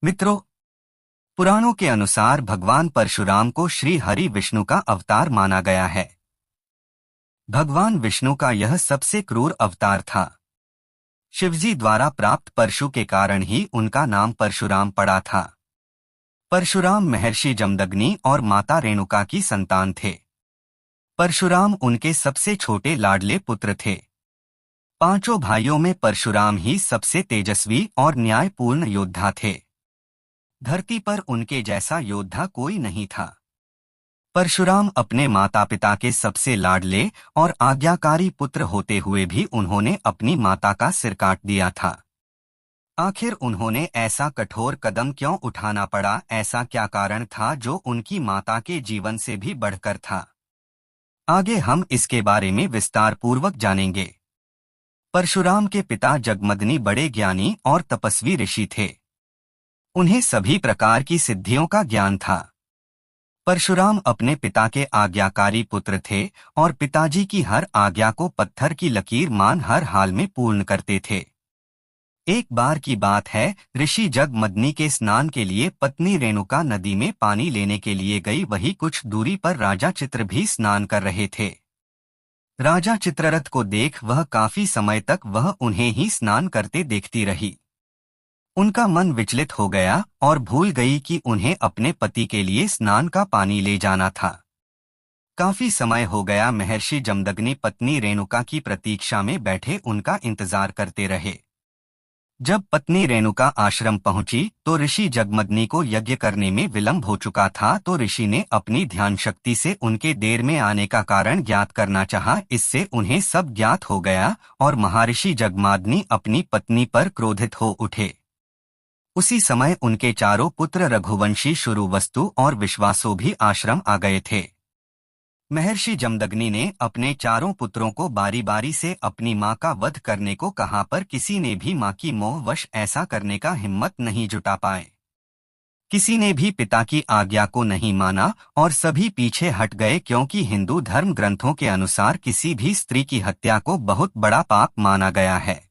मित्रों, पुराणों के अनुसार भगवान परशुराम को श्री हरि विष्णु का अवतार माना गया है। भगवान विष्णु का यह सबसे क्रूर अवतार था। शिवजी द्वारा प्राप्त परशु के कारण ही उनका नाम परशुराम पड़ा था। परशुराम महर्षि जमदग्नि और माता रेणुका की संतान थे। परशुराम उनके सबसे छोटे लाडले पुत्र थे। पांचों भाइयों में परशुराम ही सबसे तेजस्वी और न्यायपूर्ण योद्धा थे। धरती पर उनके जैसा योद्धा कोई नहीं था। परशुराम अपने माता पिता के सबसे लाडले और आज्ञाकारी पुत्र होते हुए भी उन्होंने अपनी माता का सिर काट दिया था। आखिर उन्होंने ऐसा कठोर कदम क्यों उठाना पड़ा? ऐसा क्या कारण था जो उनकी माता के जीवन से भी बढ़कर था? आगे हम इसके बारे में विस्तार पूर्वक जानेंगे। परशुराम के पिता जगमदग्नि बड़े ज्ञानी और तपस्वी ऋषि थे। उन्हें सभी प्रकार की सिद्धियों का ज्ञान था। परशुराम अपने पिता के आज्ञाकारी पुत्र थे और पिताजी की हर आज्ञा को पत्थर की लकीर मान हर हाल में पूर्ण करते थे। एक बार की बात है, ऋषि जगमदग्नि के स्नान के लिए पत्नी रेणुका नदी में पानी लेने के लिए गई। वही कुछ दूरी पर राजा चित्र भी स्नान कर रहे थे। राजा चित्ररथ को देख वह काफी समय तक वह उन्हें ही स्नान करते देखती रही। उनका मन विचलित हो गया और भूल गई कि उन्हें अपने पति के लिए स्नान का पानी ले जाना था। काफी समय हो गया। महर्षि जमदग्नि पत्नी रेणुका की प्रतीक्षा में बैठे उनका इंतजार करते रहे। जब पत्नी रेणुका आश्रम पहुंची तो ऋषि जगमदग्नि को यज्ञ करने में विलंब हो चुका था। तो ऋषि ने अपनी ध्यान शक्ति से उनके देर में आने का कारण ज्ञात करना चाहा। इससे उन्हें सब ज्ञात हो गया और महर्षि जगमदग्नि अपनी पत्नी पर क्रोधित हो उठे। उसी समय उनके चारों पुत्र रघुवंशी शुरुवस्तु और विश्वासु भी आश्रम आ गए थे। महर्षि जमदग्नि ने अपने चारों पुत्रों को बारी बारी से अपनी मां का वध करने को कहा, पर किसी ने भी मां की मोहवश ऐसा करने का हिम्मत नहीं जुटा पाए। किसी ने भी पिता की आज्ञा को नहीं माना और सभी पीछे हट गए, क्योंकि हिंदू धर्म ग्रंथों के अनुसार किसी भी स्त्री की हत्या को बहुत बड़ा पाप माना गया है।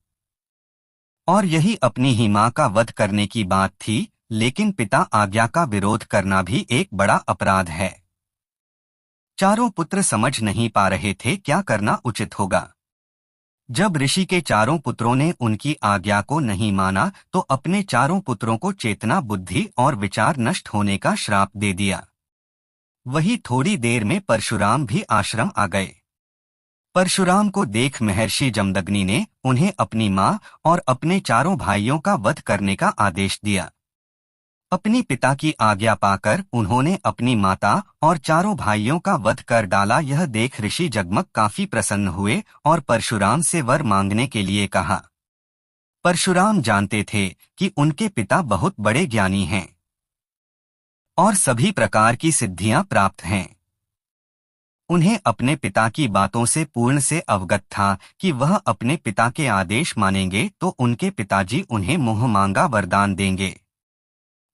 और यही अपनी ही मां का वध करने की बात थी, लेकिन पिता आज्ञा का विरोध करना भी एक बड़ा अपराध है। चारों पुत्र समझ नहीं पा रहे थे क्या करना उचित होगा। जब ऋषि के चारों पुत्रों ने उनकी आज्ञा को नहीं माना तो अपने चारों पुत्रों को चेतना, बुद्धि और विचार नष्ट होने का श्राप दे दिया। वही थोड़ी देर में परशुराम भी आश्रम आ गए। परशुराम को देख महर्षि जमदग्नि ने उन्हें अपनी मां और अपने चारों भाइयों का वध करने का आदेश दिया। अपनी पिता की आज्ञा पाकर उन्होंने अपनी माता और चारों भाइयों का वध कर डाला। यह देख ऋषि जगमग काफी प्रसन्न हुए और परशुराम से वर मांगने के लिए कहा। परशुराम जानते थे कि उनके पिता बहुत बड़े ज्ञानी हैं और सभी प्रकार की सिद्धियां प्राप्त हैं। उन्हें अपने पिता की बातों से पूर्ण से अवगत था कि वह अपने पिता के आदेश मानेंगे तो उनके पिताजी उन्हें मुंह मांगा वरदान देंगे।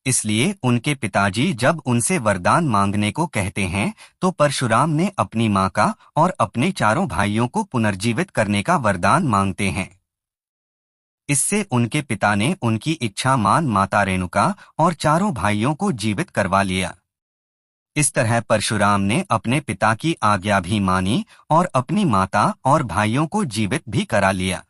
इसलिए उनके पिताजी जब उनसे वरदान मांगने को कहते हैं तो परशुराम ने अपनी मां का और अपने चारों भाइयों को पुनर्जीवित करने का वरदान मांगते हैं। इससे उनके पिता ने उनकी इच्छा मान माता रेणुका और चारों भाइयों को जीवित करवा लिया। इस तरह परशुराम ने अपने पिता की आज्ञा भी मानी और अपनी माता और भाइयों को जीवित भी करा लिया।